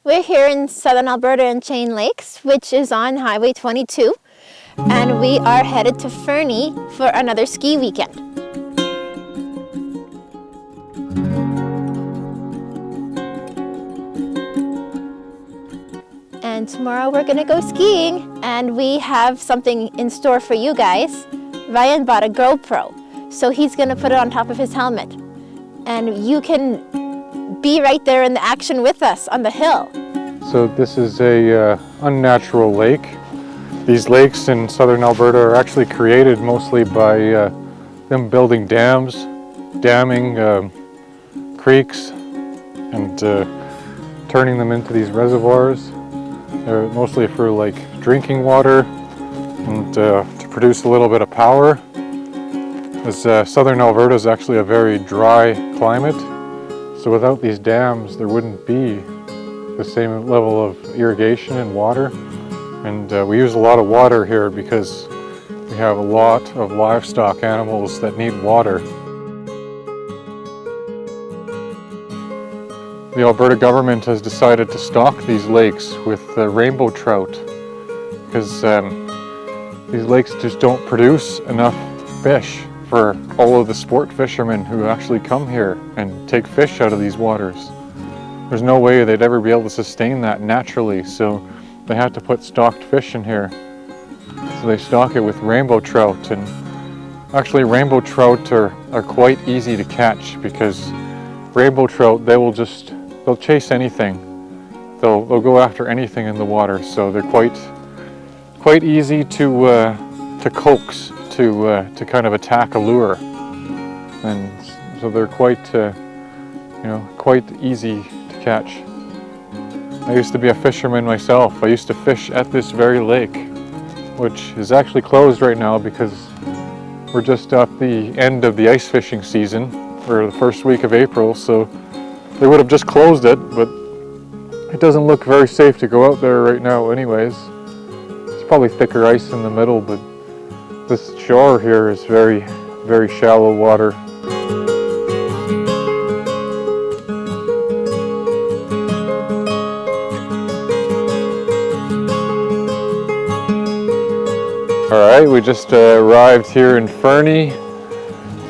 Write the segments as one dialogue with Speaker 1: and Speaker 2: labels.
Speaker 1: We're here in southern Alberta in Chain Lakes, which is on Highway 22, and we are headed to Fernie for another ski weekend. And tomorrow we're gonna go skiing, and we have something in store for you guys. Ryan bought a GoPro, so he's gonna put it on top of his helmet, and you can be right there in the action with us on the hill.
Speaker 2: So this is a unnatural lake. These lakes in southern Alberta are actually created mostly by them building dams, damming creeks, and turning them into these reservoirs. They're mostly for like drinking water and to produce a little bit of power. As southern Alberta is actually a very dry climate. So without these dams, there wouldn't be the same level of irrigation and water. And we use a lot of water here because we have a lot of livestock animals that need water. The Alberta government has decided to stock these lakes with rainbow trout because these lakes just don't produce enough fish for all of the sport fishermen who actually come here and take fish out of these waters. There's no way they'd ever be able to sustain that naturally, so they had to put stocked fish in here. So they stock it with rainbow trout, and actually rainbow trout are quite easy to catch because rainbow trout, they'll chase anything. They'll go after anything in the water, so they're quite easy to coax, to kind of attack a lure, and so they're quite easy to catch. I used to be a fisherman myself. I used to fish at this very lake, which is actually closed right now because we're just at the end of the ice fishing season, or the first week of April, so they would have just closed it, but it doesn't look very safe to go out there right now anyways. It's probably thicker ice in the middle, but this shore here is very, very shallow water. Alright, we just arrived here in Fernie.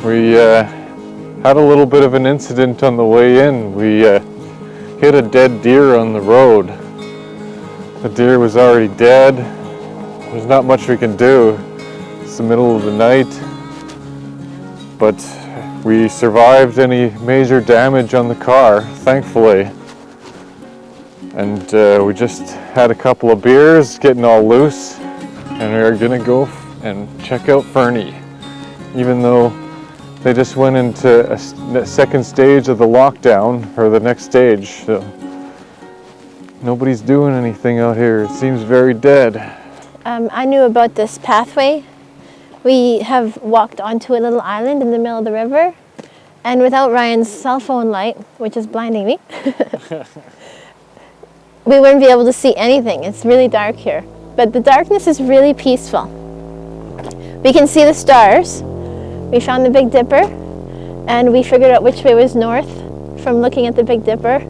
Speaker 2: We had a little bit of an incident on the way in. We hit a dead deer on the road. The deer was already dead. There's not much we can do. It's the middle of the night, but we survived any major damage on the car, thankfully. And we just had a couple of beers, getting all loose, and we're gonna go and check out Fernie, even though they just went into a second stage of the lockdown, or the next stage. So nobody's doing anything out here. It seems very dead.
Speaker 1: I knew about this pathway. We have walked onto a little island in the middle of the river, and without Ryan's cell phone light, which is blinding me, we wouldn't be able to see anything. It's really dark here, but the darkness is really peaceful. We can see the stars. We found the Big Dipper, and we figured out which way was north from looking at the Big Dipper,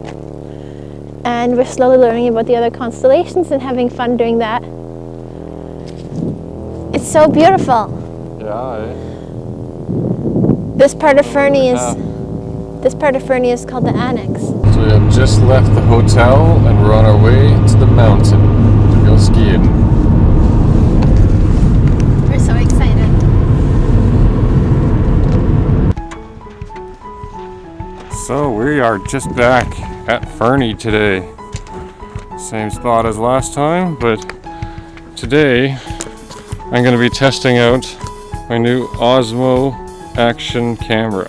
Speaker 1: and we're slowly learning about the other constellations and having fun doing that. It's so beautiful.
Speaker 2: Yeah.
Speaker 1: This part of Fernie is called the Annex.
Speaker 2: So we have just left the hotel and we're on our way to the mountain to go skiing.
Speaker 1: We're so excited.
Speaker 2: So we are just back at Fernie today. Same spot as last time, but today I'm going to be testing out my new Osmo action camera.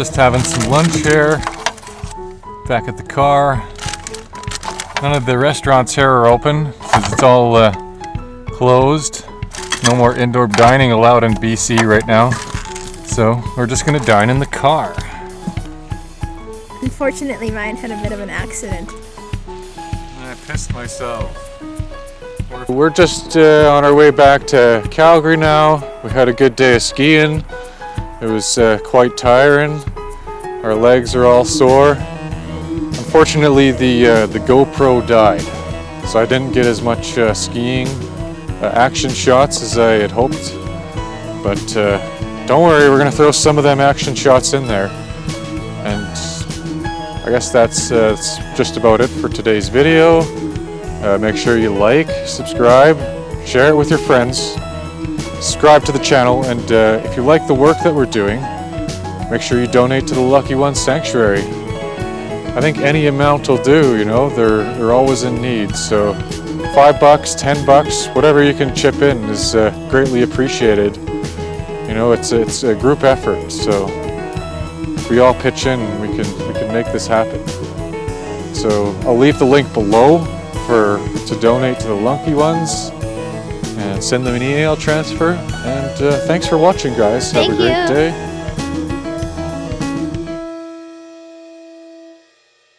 Speaker 2: just having some lunch here, back at the car. None of the restaurants here are open because it's all closed. No more indoor dining allowed in BC right now. So we're just gonna dine in the car.
Speaker 1: Unfortunately, Ryan had a bit of an accident.
Speaker 2: I pissed myself. We're just on our way back to Calgary now. We had a good day of skiing. It was quite tiring. Our legs are all sore. Unfortunately, the GoPro died, so I didn't get as much skiing action shots as I had hoped. But don't worry, we're gonna throw some of them action shots in there. And I guess that's just about it for today's video. Make sure you like, subscribe, share it with your friends, subscribe to the channel, and if you like the work that we're doing, make sure you donate to the Lucky One Sanctuary. I think any amount will do, you know, they're always in need, so $5, $10, whatever you can chip in is greatly appreciated. You know, it's a group effort, so if we all pitch in, we can make this happen. So I'll leave the link below to donate to the Lucky Ones and send them an email transfer. And thanks for watching, guys. Have a great day.